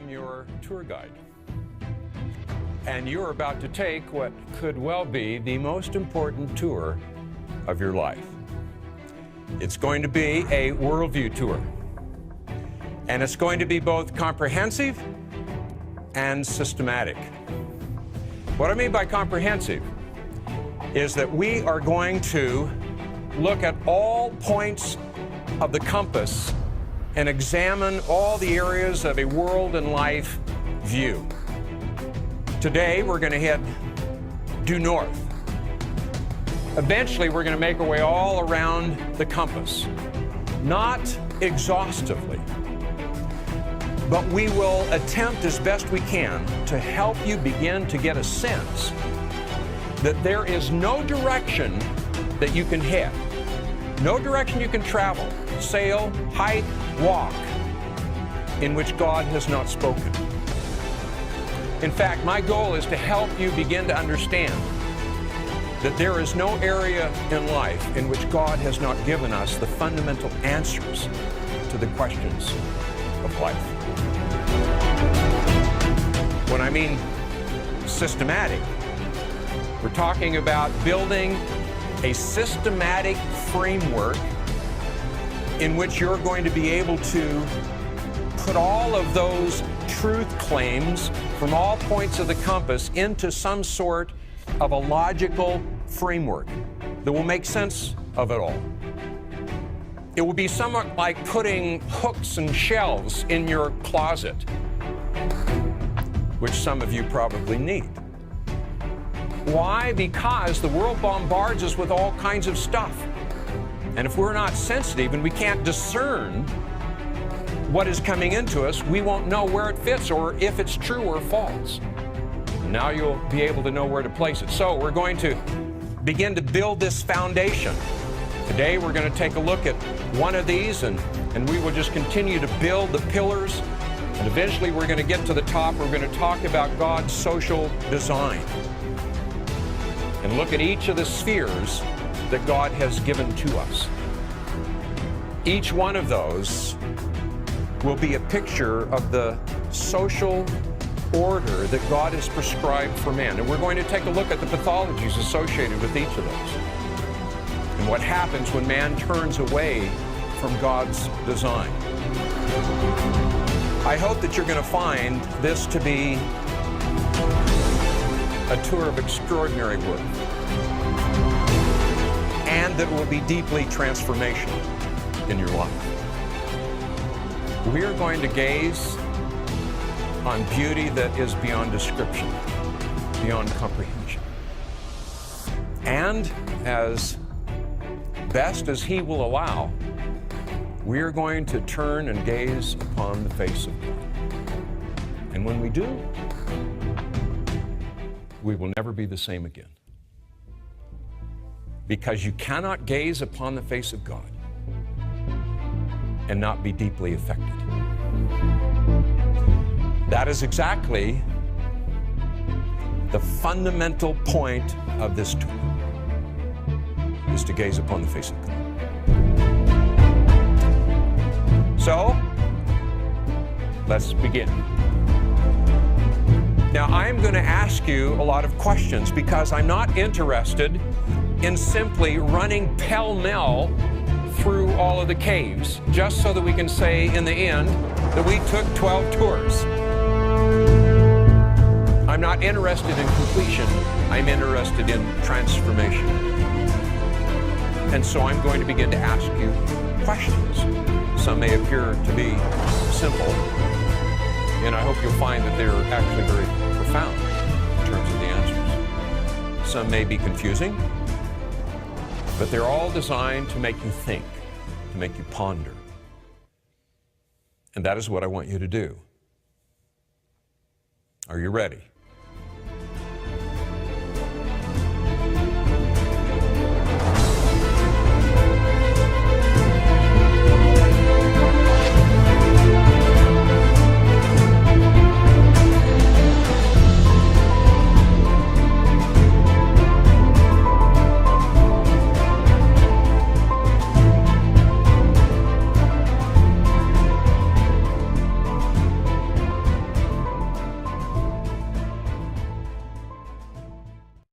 am your tour guide. And you're about to take what could well be the most important tour of your life. It's going to be a worldview tour. And it's going to be both comprehensive and systematic. What I mean by comprehensive is that we are going to look at all points of the compass and examine all the areas of a world and life view. Today, we're going to head due north. Eventually, we're going to make our way all around the compass. Not exhaustively, but we will attempt as best we can to help you begin to get a sense that there is no direction that you can head, no direction you can travel, sail, hike, walk, in which God has not spoken. In fact, my goal is to help you begin to understand that there is no area in life in which God has not given us the fundamental answers to the questions of life. When I mean systematic, we're talking about building a systematic framework in which you're going to be able to put all of those truth claims from all points of the compass into some sort of a logical framework that will make sense of it all. It will be somewhat like putting hooks and shelves in your closet, which some of you probably need. Why? Because the world bombards us with all kinds of stuff. And if we're not sensitive and we can't discern what is coming into us, we won't know where it fits or if it's true or false. Now you'll be able to know where to place it. So we're going to begin to build this foundation. Today we're going to take a look at one of these and we will just continue to build the pillars. And eventually we're going to get to the top. We're going to talk about God's social design and look at each of the spheres that God has given to us. Each one of those will be a picture of the social order that God has prescribed for man. And we're going to take a look at the pathologies associated with each of those and what happens when man turns away from God's design. I hope that you're going to find this to be a tour of extraordinary work and that will be deeply transformational in your life. We are going to gaze on beauty that is beyond description, beyond comprehension. And as best as He will allow, we are going to turn and gaze upon the face of God. And when we do, we will never be the same again. Because you cannot gaze upon the face of God and not be deeply affected. That is exactly the fundamental point of this tour, is to gaze upon the face of God. So, let's begin. Now, I'm going to ask you a lot of questions because I'm not interested in simply running pell-mell through all of the caves, just so that we can say in the end that we took 12 tours. I'm not interested in completion, I'm interested in transformation. And so I'm going to begin to ask you questions. Some may appear to be simple, and I hope you'll find that they're actually very profound in terms of the answers. Some may be confusing, but they're all designed to make you think, to make you ponder. And that is what I want you to do. Are you ready?